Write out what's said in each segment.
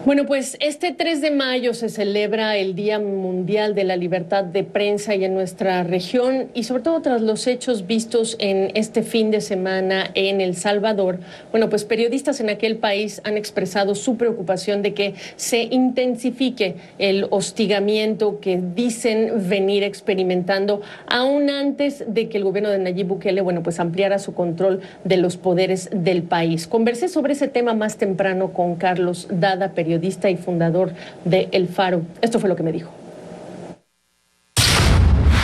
Bueno, pues este 3 de mayo se celebra el Día Mundial de la Libertad de Prensa y en nuestra región, y sobre todo tras los hechos vistos en este fin de semana en El Salvador, bueno, pues periodistas en aquel país han expresado su preocupación de que se intensifique el hostigamiento que dicen venir experimentando aún antes de que el gobierno de Nayib Bukele, bueno, pues ampliara su control de los poderes del país. Conversé sobre ese tema más temprano con Carlos Dada, periodista y fundador de El Faro. Esto fue lo que me dijo.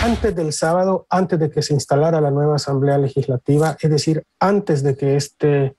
Antes del sábado, antes de que se instalara la nueva Asamblea Legislativa, es decir, antes de que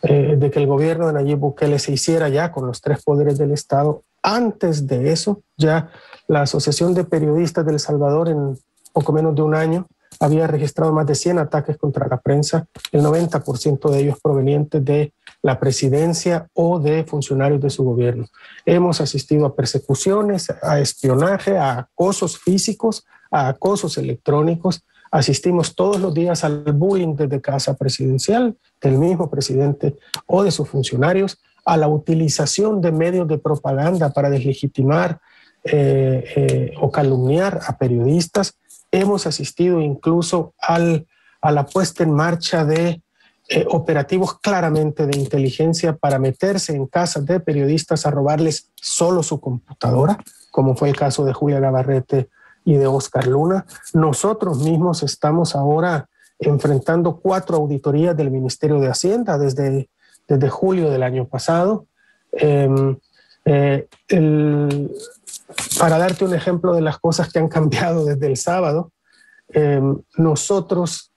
el gobierno de Nayib Bukele se hiciera ya con los 3 poderes del Estado, antes de eso, ya la Asociación de Periodistas de El Salvador en poco menos de un año había registrado más de 100 ataques contra la prensa, el 90% de ellos provenientes de la presidencia o de funcionarios de su gobierno. Hemos asistido a persecuciones, a espionaje, a acosos físicos, a acosos electrónicos. Asistimos todos los días al bullying desde casa presidencial, del mismo presidente o de sus funcionarios, a la utilización de medios de propaganda para deslegitimar o calumniar a periodistas. Hemos asistido incluso a la puesta en marcha de operativos claramente de inteligencia para meterse en casas de periodistas a robarles solo su computadora, como fue el caso de Julia Gabarrete y de Oscar Luna. Nosotros mismos estamos ahora enfrentando 4 auditorías del Ministerio de Hacienda desde julio del año pasado. Para darte un ejemplo de las cosas que han cambiado desde el sábado, nosotros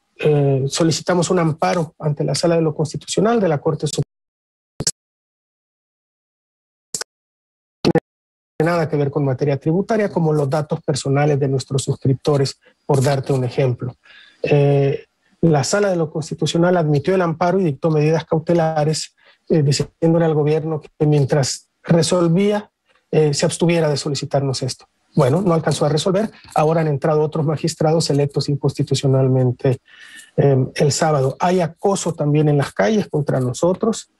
solicitamos un amparo ante la Sala de lo Constitucional de la Corte Suprema. No tiene nada que ver con materia tributaria, como los datos personales de nuestros suscriptores, por darte un ejemplo. La Sala de lo Constitucional admitió el amparo y dictó medidas cautelares, diciéndole al gobierno que mientras resolvía, se abstuviera de solicitarnos esto. Bueno, no alcanzó a resolver. Ahora han entrado otros magistrados electos inconstitucionalmente el sábado. Hay acoso también en las calles contra nosotros,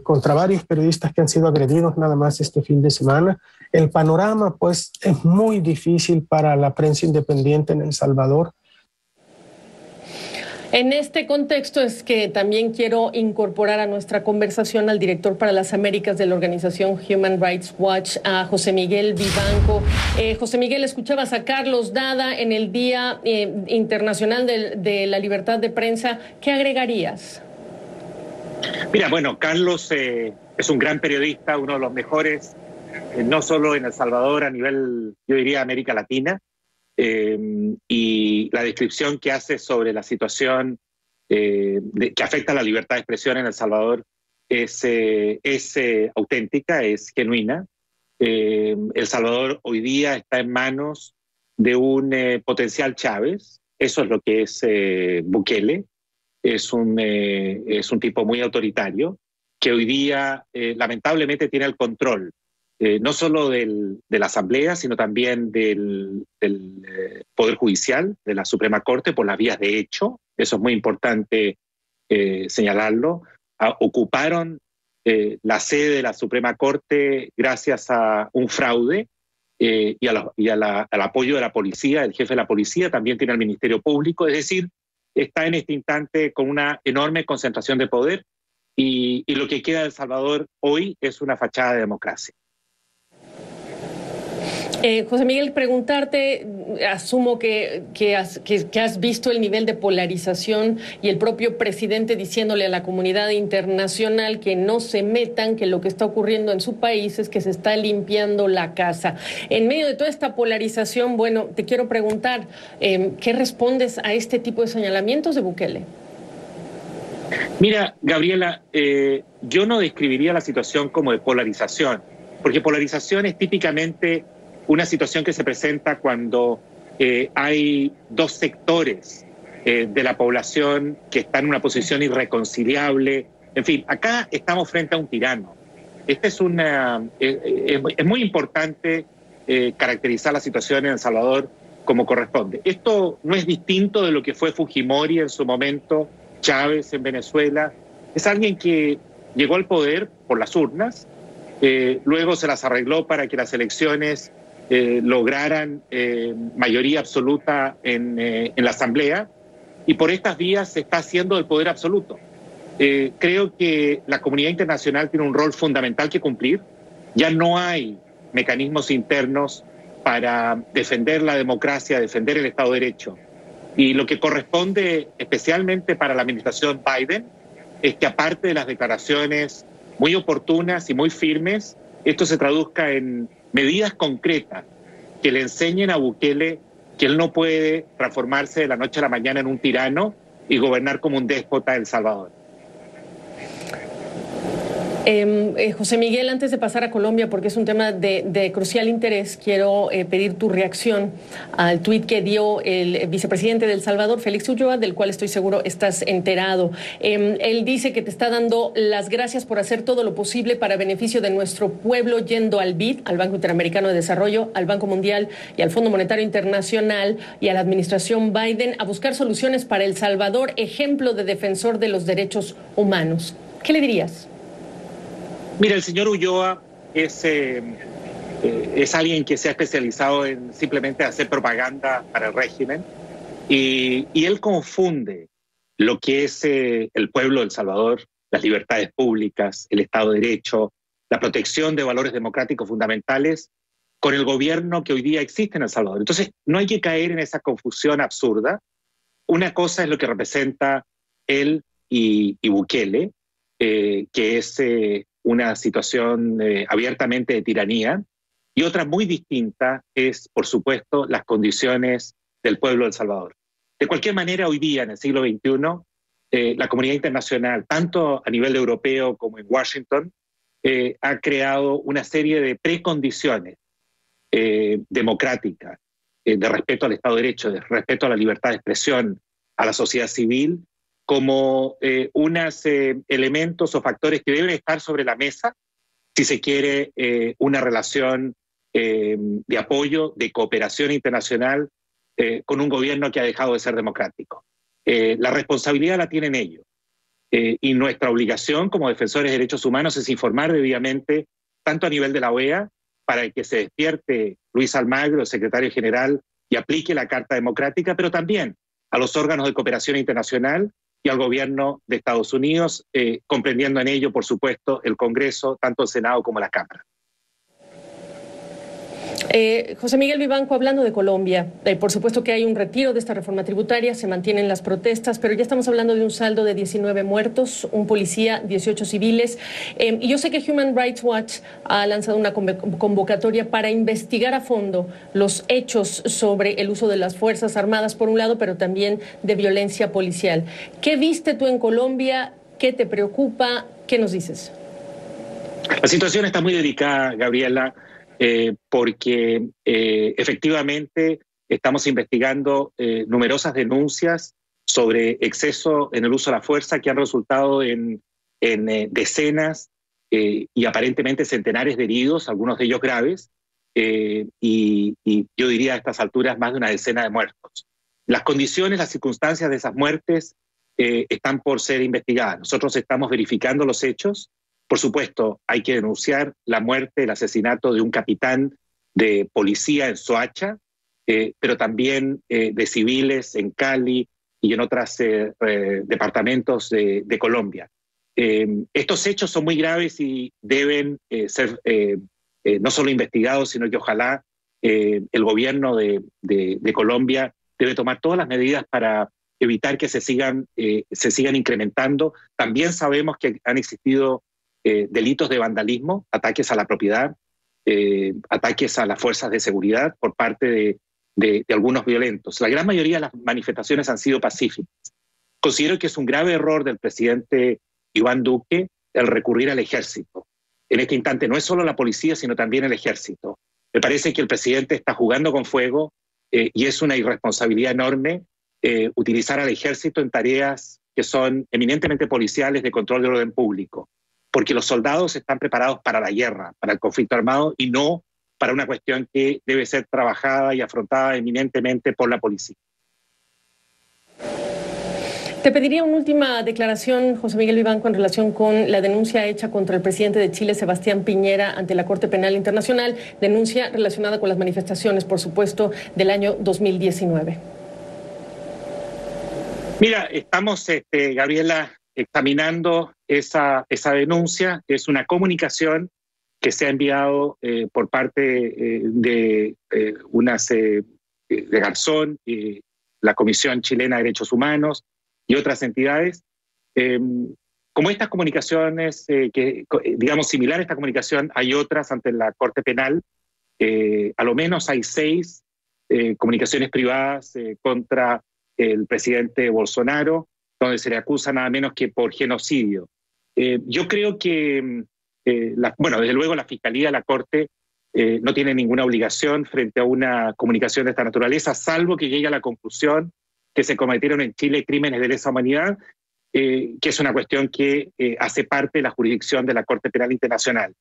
contra varios periodistas que han sido agredidos nada más este fin de semana. El panorama, pues, es muy difícil para la prensa independiente en El Salvador. En este contexto es que también quiero incorporar a nuestra conversación al director para las Américas de la organización Human Rights Watch, a José Miguel Vivanco. José Miguel, escuchabas a Carlos Dada en el Día Internacional de la Libertad de Prensa. ¿Qué agregarías? Mira, bueno, Carlos es un gran periodista, uno de los mejores, no solo en El Salvador, a nivel, yo diría, América Latina. Y la descripción que hace sobre la situación que afecta a la libertad de expresión en El Salvador es auténtica, es genuina. El Salvador hoy día está en manos de un potencial Chávez. Eso es lo que es Bukele. Es un tipo muy autoritario que hoy día lamentablemente tiene el control no solo de la Asamblea, sino también del Poder Judicial, de la Suprema Corte, por las vías de hecho. Eso es muy importante señalarlo. Ocuparon la sede de la Suprema Corte gracias a un fraude y al apoyo de la policía. El jefe de la policía también tiene el Ministerio Público, es decir, está en este instante con una enorme concentración de poder y lo que queda de El Salvador hoy es una fachada de democracia. José Miguel, preguntarte, asumo que has visto el nivel de polarización y el propio presidente diciéndole a la comunidad internacional que no se metan, que lo que está ocurriendo en su país es que se está limpiando la casa. En medio de toda esta polarización, bueno, te quiero preguntar, ¿qué respondes a este tipo de señalamientos de Bukele? Mira, Gabriela, yo no describiría la situación como de polarización, porque polarización es típicamente una situación que se presenta cuando hay 2 sectores de la población que están en una posición irreconciliable. En fin, acá estamos frente a un tirano. Es muy importante caracterizar la situación en El Salvador como corresponde. Esto no es distinto de lo que fue Fujimori en su momento, Chávez en Venezuela. Es alguien que llegó al poder por las urnas, luego se las arregló para que las elecciones lograran mayoría absoluta en la Asamblea, y por estas vías se está haciendo el poder absoluto. Creo que la comunidad internacional tiene un rol fundamental que cumplir. Ya no hay mecanismos internos para defender la democracia, defender el Estado de Derecho. Y lo que corresponde especialmente para la administración Biden es que, aparte de las declaraciones muy oportunas y muy firmes, esto se traduzca en medidas concretas que le enseñen a Bukele que él no puede transformarse de la noche a la mañana en un tirano y gobernar como un déspota en El Salvador. José Miguel, antes de pasar a Colombia, porque es un tema de crucial interés, quiero pedir tu reacción al tuit que dio el vicepresidente de El Salvador, Félix Ulloa, del cual estoy seguro estás enterado. Él dice que te está dando las gracias por hacer todo lo posible para beneficio de nuestro pueblo, yendo al BID, al Banco Interamericano de Desarrollo, al Banco Mundial y al Fondo Monetario Internacional y a la administración Biden a buscar soluciones para El Salvador, ejemplo de defensor de los derechos humanos. ¿Qué le dirías? Mira, el señor Ulloa es alguien que se ha especializado en simplemente hacer propaganda para el régimen, y él confunde lo que es el pueblo de El Salvador, las libertades públicas, el Estado de Derecho, la protección de valores democráticos fundamentales, con el gobierno que hoy día existe en El Salvador. Entonces, no hay que caer en esa confusión absurda. Una cosa es lo que representa él y Bukele, que es una situación abiertamente de tiranía, y otra muy distinta es, por supuesto, las condiciones del pueblo de El Salvador. De cualquier manera, hoy día, en el siglo XXI, la comunidad internacional, tanto a nivel europeo como en Washington, ha creado una serie de precondiciones democráticas, de respeto al Estado de Derecho, de respeto a la libertad de expresión, a la sociedad civil, como unos elementos o factores que deben estar sobre la mesa si se quiere una relación de apoyo, de cooperación internacional con un gobierno que ha dejado de ser democrático. La responsabilidad la tienen ellos, y nuestra obligación como defensores de derechos humanos es informar debidamente, tanto a nivel de la OEA, para que se despierte Luis Almagro, el secretario general, y aplique la Carta Democrática, pero también a los órganos de cooperación internacional y al gobierno de Estados Unidos, comprendiendo en ello, por supuesto, el Congreso, tanto el Senado como la Cámara. José Miguel Vivanco, hablando de Colombia, por supuesto que hay un retiro de esta reforma tributaria, se mantienen las protestas, pero ya estamos hablando de un saldo de 19 muertos, un policía, 18 civiles. Y yo sé que Human Rights Watch ha lanzado una convocatoria para investigar a fondo los hechos sobre el uso de las Fuerzas Armadas, por un lado, pero también de violencia policial. ¿Qué viste tú en Colombia? ¿Qué te preocupa? ¿Qué nos dices? La situación está muy delicada, Gabriela, porque efectivamente estamos investigando numerosas denuncias sobre exceso en el uso de la fuerza que han resultado en decenas y aparentemente centenares de heridos, algunos de ellos graves, y yo diría a estas alturas más de una decena de muertos. Las condiciones, las circunstancias de esas muertes están por ser investigadas. Nosotros estamos verificando los hechos. Por supuesto, hay que denunciar la muerte, el asesinato de un capitán de policía en Soacha, pero también de civiles en Cali y en otros departamentos de Colombia. Estos hechos son muy graves y deben ser no solo investigados, sino que ojalá el gobierno de Colombia debe tomar todas las medidas para evitar que se sigan incrementando. También sabemos que han existido delitos de vandalismo, ataques a la propiedad, ataques a las fuerzas de seguridad por parte de algunos violentos. La gran mayoría de las manifestaciones han sido pacíficas. Considero que es un grave error del presidente Iván Duque el recurrir al ejército. En este instante no es solo la policía, sino también el ejército. Me parece que el presidente está jugando con fuego y es una irresponsabilidad enorme utilizar al ejército en tareas que son eminentemente policiales de control del orden público, porque los soldados están preparados para la guerra, para el conflicto armado, y no para una cuestión que debe ser trabajada y afrontada eminentemente por la policía. Te pediría una última declaración, José Miguel Vivanco, en relación con la denuncia hecha contra el presidente de Chile, Sebastián Piñera, ante la Corte Penal Internacional, denuncia relacionada con las manifestaciones, por supuesto, del año 2019. Mira, estamos, Gabriela, examinando esa denuncia. Es una comunicación que se ha enviado por parte de Garzón, la Comisión Chilena de Derechos Humanos y otras entidades. Como estas comunicaciones, digamos similar a esta comunicación, hay otras ante la Corte Penal. A lo menos hay 6 comunicaciones privadas contra el presidente Bolsonaro, donde se le acusa nada menos que por genocidio. Yo creo que, desde luego la Fiscalía, la Corte, no tiene ninguna obligación frente a una comunicación de esta naturaleza, salvo que llegue a la conclusión que se cometieron en Chile crímenes de lesa humanidad, que es una cuestión que hace parte de la jurisdicción de la Corte Penal Internacional.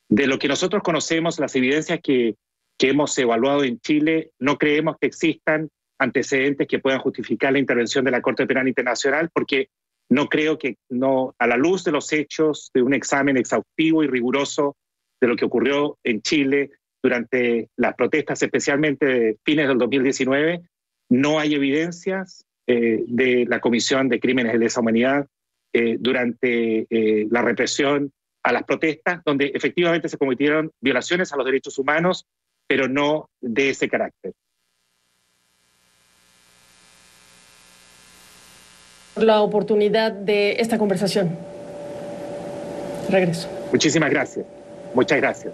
De lo que nosotros conocemos, las evidencias que hemos evaluado en Chile, no creemos que existan antecedentes que puedan justificar la intervención de la Corte Penal Internacional, porque no creo que, a la luz de los hechos, de un examen exhaustivo y riguroso de lo que ocurrió en Chile durante las protestas, especialmente de fines del 2019, no hay evidencias de la comisión de crímenes de lesa humanidad durante la represión a las protestas, donde efectivamente se cometieron violaciones a los derechos humanos, pero no de ese carácter. La oportunidad de esta conversación. Regreso. Muchísimas gracias. Muchas gracias.